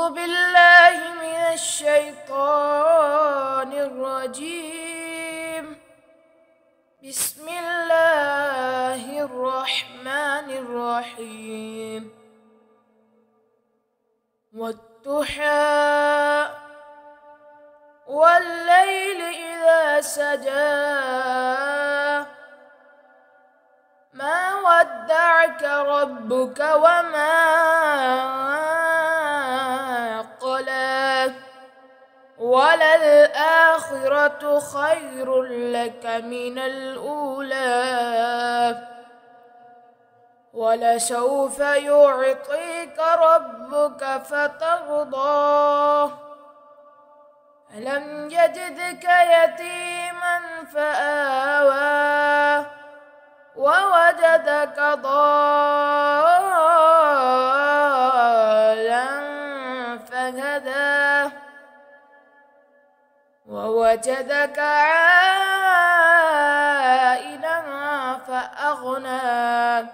أعوذ بالله من الشيطان الرجيم. بسم الله الرحمن الرحيم. والضحى والليل إذا سجى ما ودعك ربك وما قلى وللآخرة خير لك من الأولى ولسوف يعطيك ربك فترضى ألم يجدك يتيما فآوى ووجدك ضالا فهدى ووجدك عائلا فأغنى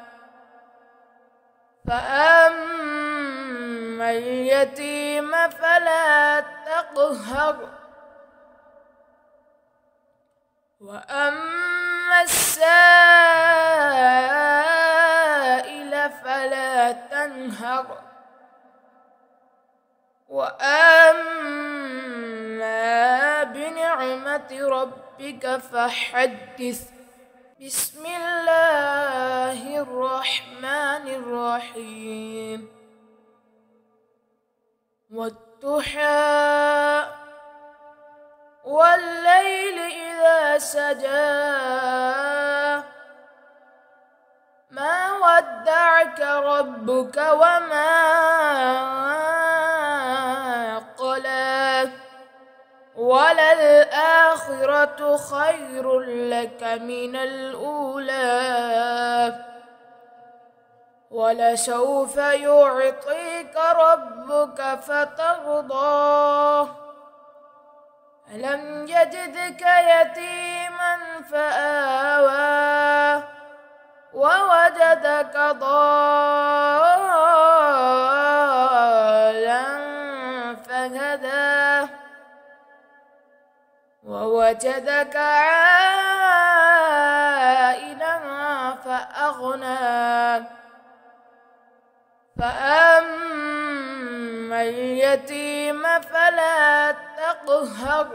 فأما اليتيم فلا تقهر وأما السائل فلا تنهر وأما بنعمة ربك فحدث. بسم الله الرحمن الرحيم. والضحى والليل إذا سجى ما ودعك ربك وما قلى وللآخرة خير لك من الأولى ولسوف يعطيك ربك فترضى ألم يجدك يتيما فآوى ووجدك ضالا فهدى ووجدك عائلا فأغنى فأما اليتيم فلا تقهر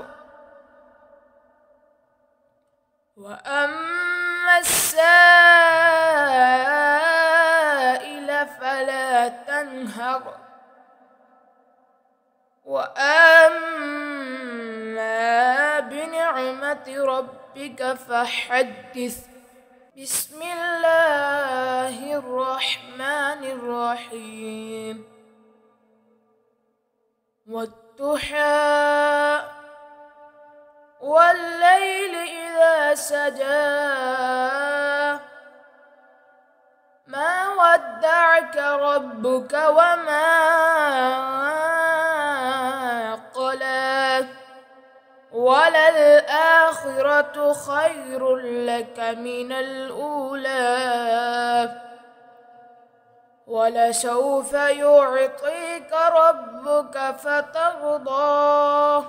وأما السائل فلا تنهر وأما بنعمة ربك فحدث. بسم الله الرحمن الرحيم. والضحى والليل إذا سجى ما ودعك ربك وما قلى وللآخرة خير لك من الأولى ولسوف يعطيك ربك فترضى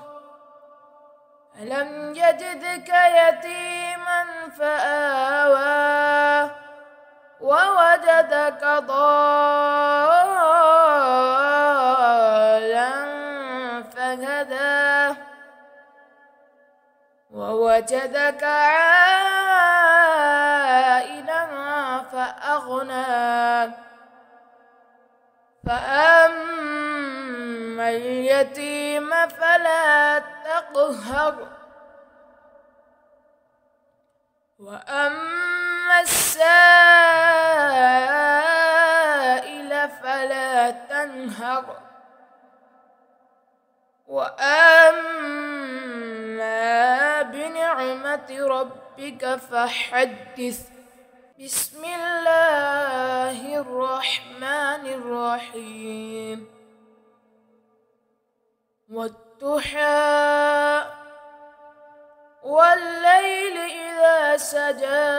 ألم يجدك يتيما فآوى ووجدك ضالا فهدى ووجدك عائلا فأغنى فأما اليتيم فلا تقهر وأما السائل فلا تنهر وأما بنعمة ربك فحدث. بسم الله الرحمن الرحيم. والضحى والليل إذا سجى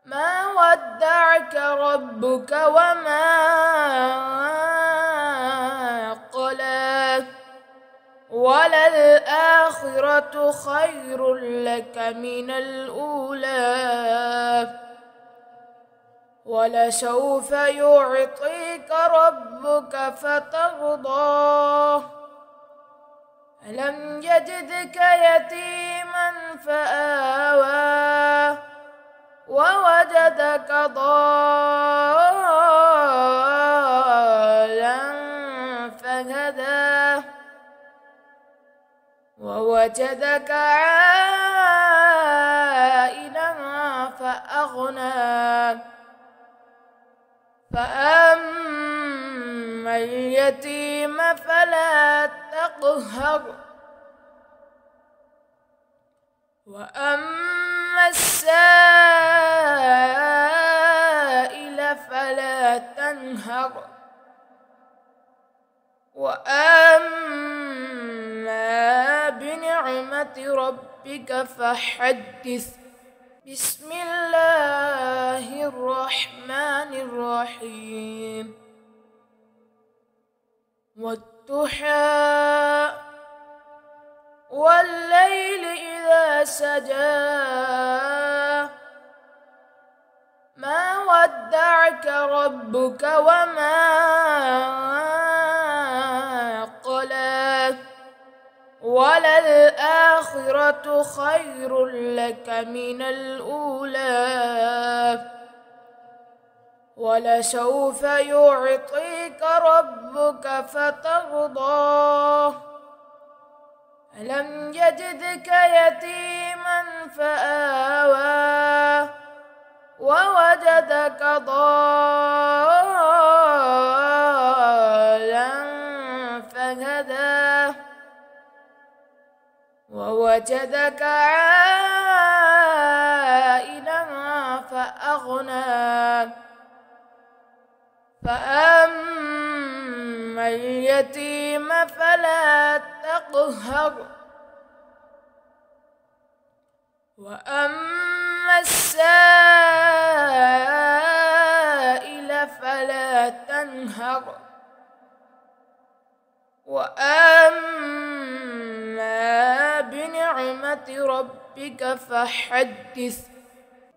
ما ودعك ربك وما وللآخرة خير لك من الأولى ولسوف يعطيك ربك فترضى ألم يجدك يتيما فآوى ووجدك ضالا فهدى ووجدك عائلا فأغنى فأما اليتيم فلا تقهر وأما السائل فلا تنهر وأما بنعمة ربك فحدث بسم الله الرحمن الرحيم والضحى والليل إذا سجى ما ودعك ربك وما قلى وللآخرة خير لك من الأولى ولسوف يعطيك ربك فترضى ألم يجدك يتيما فآوى ووجدك ضالا فهدى ووجدك عائلا فأغنى فأما اليتيم فلا تقهر وأما السائل فلا تنهر وأما بنعمة ربك فحدث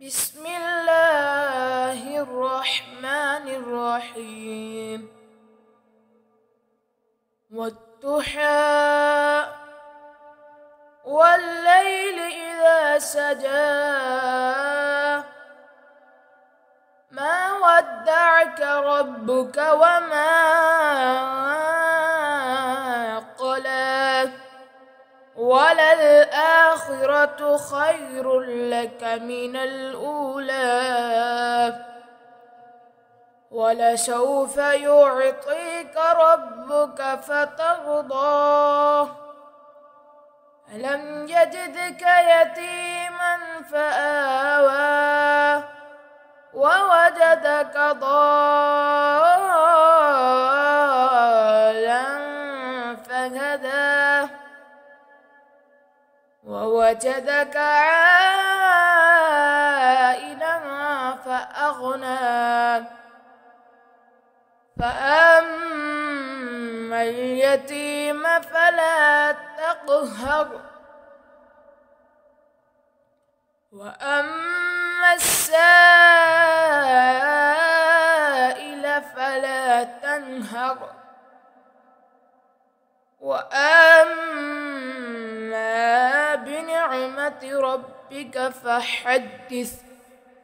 بسم الله الرحمن الرحيم والضحى والليل إذا سجى ما ودعك ربك وما قلى وللآخرة خير لك من الأولى ولسوف يعطيك ربك فترضى ألم يجدك يتيما فآوى ووجدك ضالا فهدى ووجدك عائلا فأغنى فأما اليتيم فلا تقهر وأما السائل فلا تنهر وأما بنعمة ربك فحدث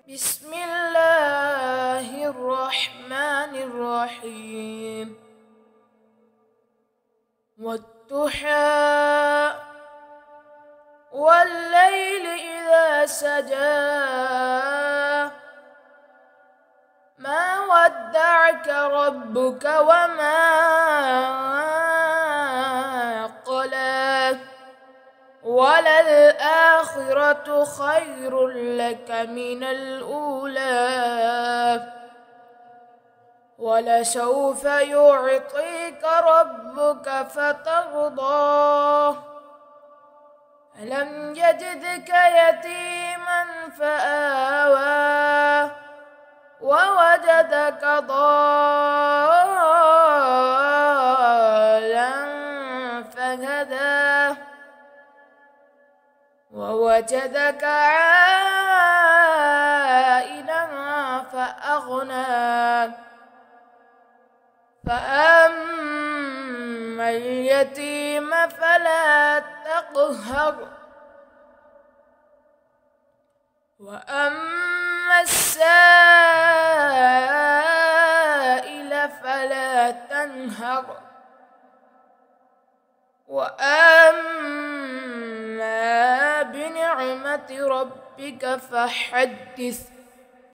بسم الله الرحمن الرحيم والضحى والليل إذا سجى ما ودعك ربك وما قلى وللآخرة خير لك من الأولى ولسوف يعطيك ربك فترضى ألم يجدك يتيما فآوى ووجدك ضالا فهدى ووجدك عائلا فأغنى فأما اليتيم فلا تقهر وأما السائل فلا تنهر وأما بنعمة ربك فحدث.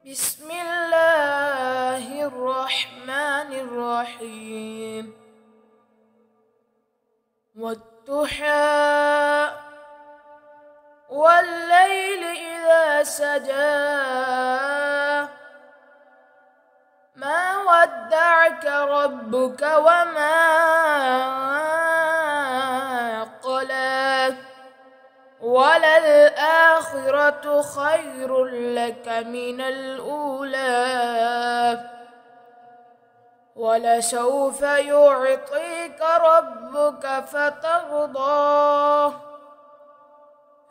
بسم الله الرحمن الرحيم. والضحى والليل إذا سجى ما ودعك ربك وما قلى وللآخرة خير لك من الأولى ولسوف يعطيك ربك فترضى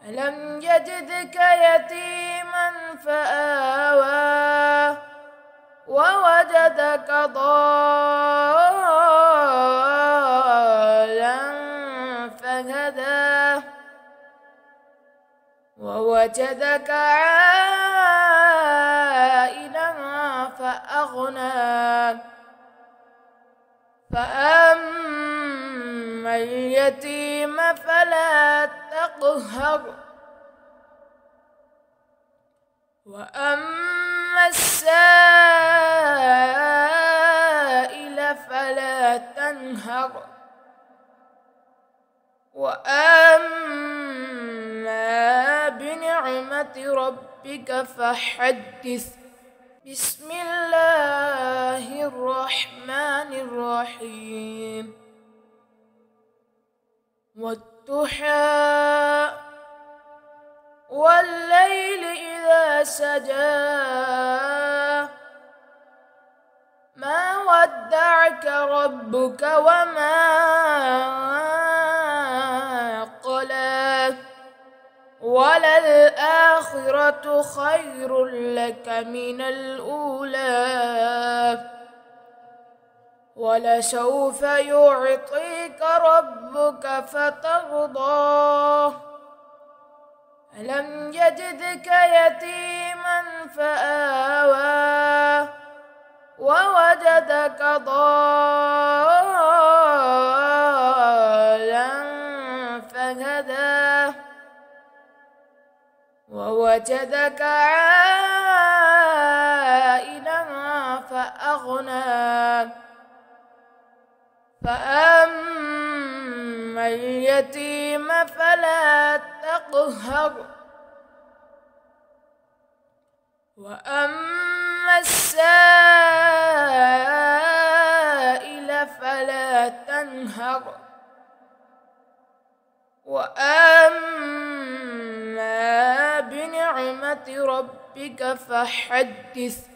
ألم يجدك يتيما فآوى ووجدك ضالا فهدى ووجدك عائلا فأغنى فأما اليتيم فلا تقهر وأما السائل فلا تنهر وأما بنعمة ربك فحدث. بسم الله الرحمن الرحيم. والضحى والليل إذا سجى ما ودعك ربك وما قلى وللآخرة خير لك من الأولى ولسوف يعطيك ربك فترضى ألم يجدك يتيما فآوى ووجدك ضالا فهدى ووجدك عائلا فأغنى فأما اليتيم فلا تقهر وأما السائل فلا تنهر وأما بنعمة ربك فحدث.